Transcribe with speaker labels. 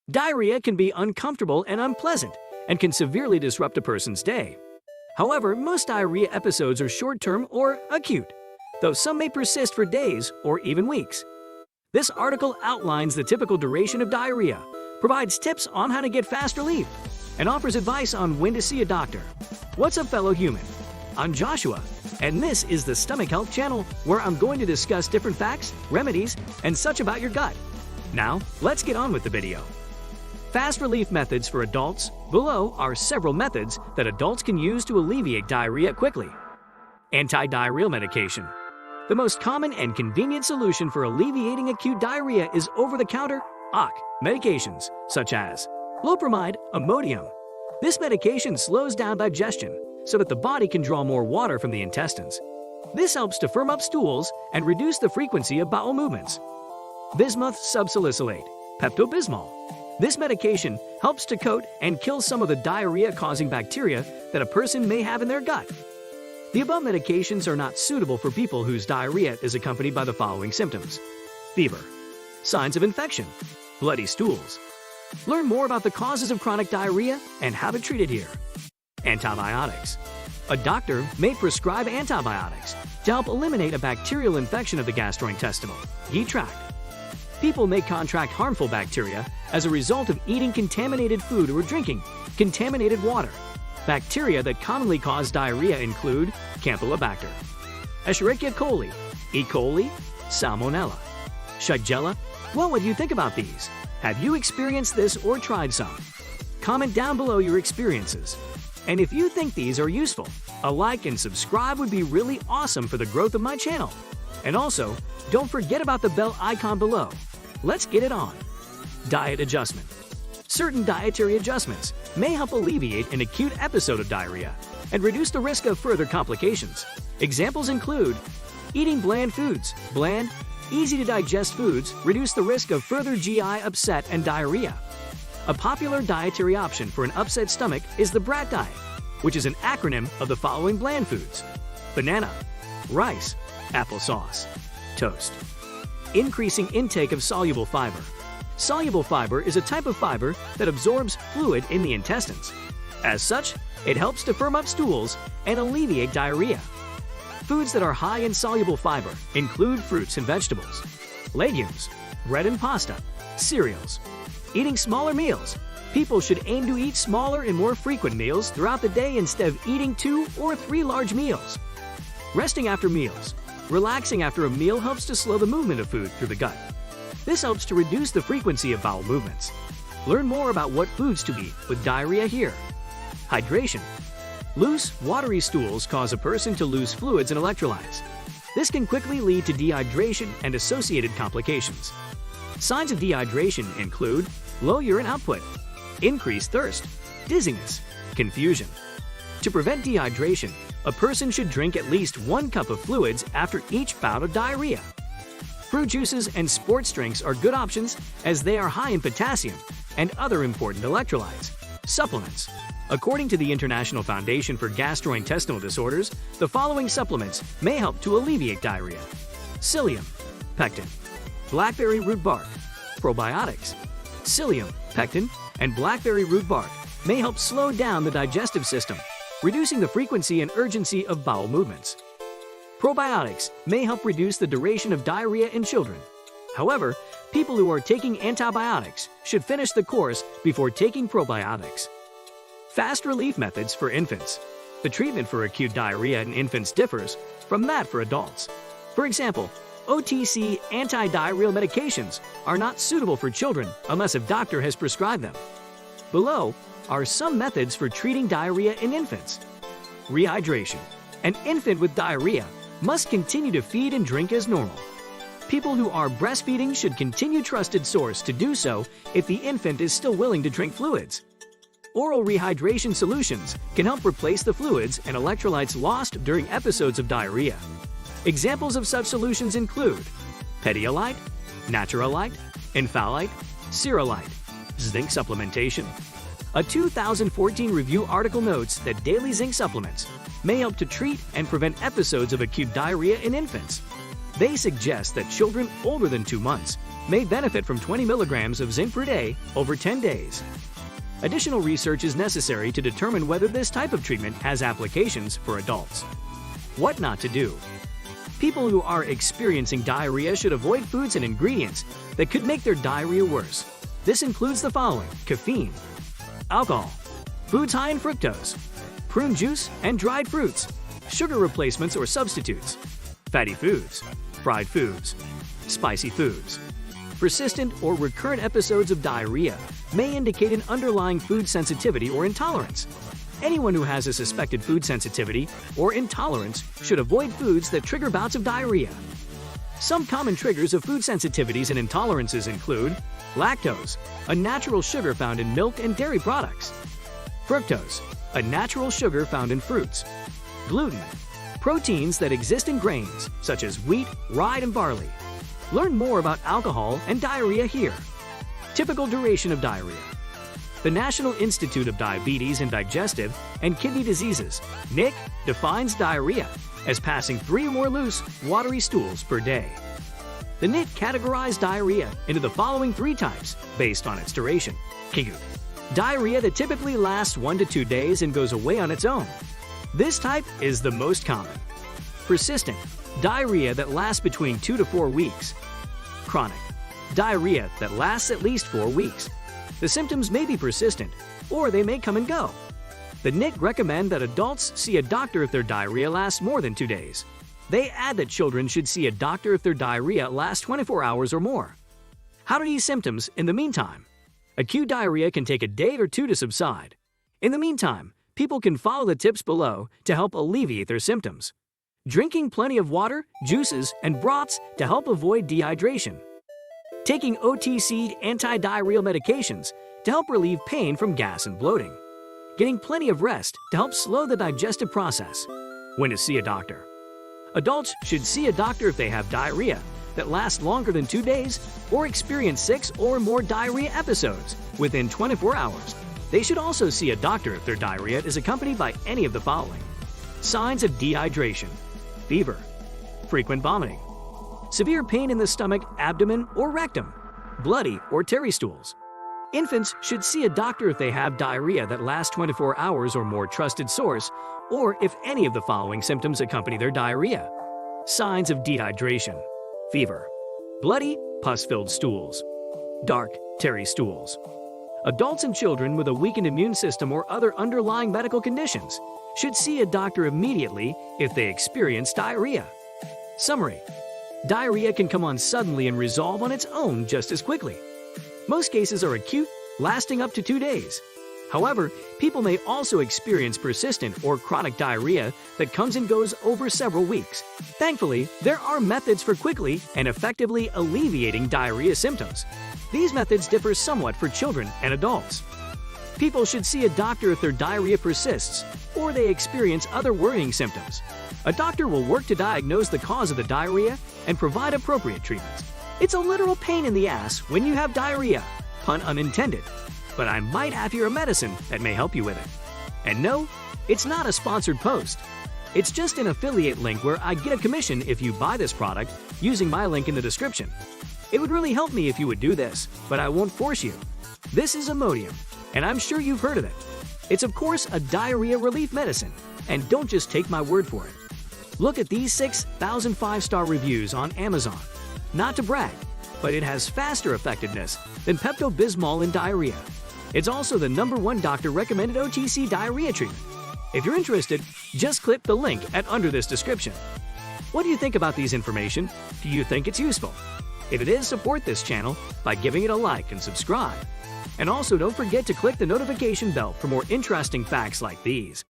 Speaker 1: Diarrhea can be uncomfortable and unpleasant and can severely disrupt a person's day. However, most diarrhea episodes are short-term or acute, though some may persist for days or even weeks. This article outlines the typical duration of diarrhea, provides tips on how to get fast relief, and offers advice on when to see a doctor. What's up, fellow human? I'm Joshua, and this is the Stomach Health channel, where I'm going to discuss different facts, remedies, and such about your gut. Now, let's get on with the video. Fast relief methods for adults. Below are several methods that adults can use to alleviate diarrhea quickly. Anti-diarrheal medication. The most common and convenient solution for alleviating acute diarrhea is over-the-counter (OC) medications such as loperamide, Imodium. This medication slows down digestion so that the body can draw more water from the intestines. This helps to firm up stools and reduce the frequency of bowel movements. Bismuth subsalicylate, Pepto-Bismol. This medication helps to coat and kill some of the diarrhea-causing bacteria that a person may have in their gut. The above medications are not suitable for people whose diarrhea is accompanied by the following symptoms: fever, signs of infection, bloody stools. Learn more about the causes of chronic diarrhea and how to treat it here. Antibiotics. A doctor may prescribe antibiotics to help eliminate a bacterial infection of the gastrointestinal GI tract. People may contract harmful bacteria as a result of eating contaminated food or drinking contaminated water. Bacteria that commonly cause diarrhea include Campylobacter, Escherichia coli, E. coli, Salmonella, Shigella. What would you think about these? Have you experienced this or tried some? Comment down below your experiences. And if you think these are useful, a like and subscribe would be really awesome for the growth of my channel. And also, don't forget about the bell icon below. Let's get it on. Diet adjustment. Certain dietary adjustments may help alleviate an acute episode of diarrhea and reduce the risk of further complications. Examples include eating bland foods. Bland, easy-to-digest foods reduce the risk of further GI upset and diarrhea. A popular dietary option for an upset stomach is the BRAT diet, which is an acronym of the following bland foods: banana, rice, applesauce, toast. Increasing intake of soluble fiber. Soluble fiber is a type of fiber that absorbs fluid in the intestines. As such, it helps to firm up stools and alleviate diarrhea. Foods that are high in soluble fiber include fruits and vegetables, legumes, bread and pasta, cereals. Eating smaller meals. People should aim to eat smaller and more frequent meals throughout the day instead of eating 2 or 3 large meals. Resting after meals. Relaxing after a meal helps to slow the movement of food through the gut. This helps to reduce the frequency of bowel movements. Learn more about what foods to eat with diarrhea here. Hydration. Loose, watery stools cause a person to lose fluids and electrolytes. This can quickly lead to dehydration and associated complications. Signs of dehydration include low urine output, increased thirst, dizziness, confusion. To prevent dehydration, a person should drink at least 1 cup of fluids after each bout of diarrhea. Fruit juices and sports drinks are good options as they are high in potassium and other important electrolytes. Supplements. According to the International Foundation for Gastrointestinal Disorders, the following supplements may help to alleviate diarrhea: psyllium, pectin, blackberry root bark, probiotics. Psyllium, pectin, and blackberry root bark may help slow down the digestive system, reducing the frequency and urgency of bowel movements. Probiotics may help reduce the duration of diarrhea in children. However, people who are taking antibiotics should finish the course before taking probiotics. Fast relief methods for infants. The treatment for acute diarrhea in infants differs from that for adults. For example, OTC anti-diarrheal medications are not suitable for children unless a doctor has prescribed them. Below are some methods for treating diarrhea in infants. Rehydration. An infant with diarrhea must continue to feed and drink as normal. People who are breastfeeding should continue trusted source to do so if the infant is still willing to drink fluids. Oral rehydration solutions can help replace the fluids and electrolytes lost during episodes of diarrhea. Examples of such solutions include Pedialyte, Naturalite, Enfalite, Ceralite, zinc supplementation. A 2014 review article notes that daily zinc supplements may help to treat and prevent episodes of acute diarrhea in infants. They suggest that children older than 2 months may benefit from 20 milligrams of zinc per day over 10 days. Additional research is necessary to determine whether this type of treatment has applications for adults. What not to do. People who are experiencing diarrhea should avoid foods and ingredients that could make their diarrhea worse. This includes the following: caffeine, alcohol, foods high in fructose, prune juice and dried fruits, sugar replacements or substitutes, fatty foods, fried foods, spicy foods. Persistent or recurrent episodes of diarrhea may indicate an underlying food sensitivity or intolerance. Anyone who has a suspected food sensitivity or intolerance should avoid foods that trigger bouts of diarrhea. Some common triggers of food sensitivities and intolerances include lactose, a natural sugar found in milk and dairy products; fructose, a natural sugar found in fruits; gluten, proteins that exist in grains such as wheat, rye, and barley. Learn more about alcohol and diarrhea here. Typical duration of diarrhea. The National Institute of Diabetes and Digestive and Kidney Diseases, NIC, defines diarrhea as passing 3 or more loose, watery stools per day. The NIC categorized diarrhea into the following 3 types based on its duration. Acute. Diarrhea that typically lasts 1 to 2 days and goes away on its own. This type is the most common. Persistent. Diarrhea that lasts between 2 to 4 weeks. Chronic. Diarrhea that lasts at least 4 weeks. The symptoms may be persistent, or they may come and go. The NIC recommend that adults see a doctor if their diarrhea lasts more than 2 days. They add that children should see a doctor if their diarrhea lasts 24 hours or more. How are these symptoms in the meantime? Acute diarrhea can take a day or 2 to subside. In the meantime, people can follow the tips below to help alleviate their symptoms. Drinking plenty of water, juices, and broths to help avoid dehydration. Taking OTC anti-diarrheal medications to help relieve pain from gas and bloating. Getting plenty of rest to help slow the digestive process. When to see a doctor. Adults should see a doctor if they have diarrhea that lasts longer than 2 days or experience 6 or more diarrhea episodes within 24 hours. They should also see a doctor if their diarrhea is accompanied by any of the following: signs of dehydration, fever, frequent vomiting, severe pain in the stomach, abdomen, or rectum, bloody or tarry stools. Infants should see a doctor if they have diarrhea that lasts 24 hours or more trusted source, or if any of the following symptoms accompany their diarrhea. Signs of dehydration: fever, bloody, pus-filled stools, dark, tarry stools. Adults and children with a weakened immune system or other underlying medical conditions should see a doctor immediately if they experience diarrhea. Summary: diarrhea can come on suddenly and resolve on its own just as quickly. Most cases are acute, lasting up to 2 days. However, people may also experience persistent or chronic diarrhea that comes and goes over several weeks. Thankfully, there are methods for quickly and effectively alleviating diarrhea symptoms. These methods differ somewhat for children and adults. People should see a doctor if their diarrhea persists or they experience other worrying symptoms. A doctor will work to diagnose the cause of the diarrhea and provide appropriate treatments. It's a literal pain in the ass when you have diarrhea, pun unintended, but I might have here a medicine that may help you with it. And no, it's not a sponsored post. It's just an affiliate link where I get a commission if you buy this product using my link in the description. It would really help me if you would do this, but I won't force you. This is Imodium, and I'm sure you've heard of it. It's of course a diarrhea relief medicine, and don't just take my word for it. Look at these 6,000 5-star reviews on Amazon. Not to brag, but it has faster effectiveness than Pepto-Bismol in diarrhea. It's also the #1 doctor-recommended OTC diarrhea treatment. If you're interested, just click the link under this description. What do you think about these information? Do you think it's useful? If it is, support this channel by giving it a like and subscribe. And also don't forget to click the notification bell for more interesting facts like these.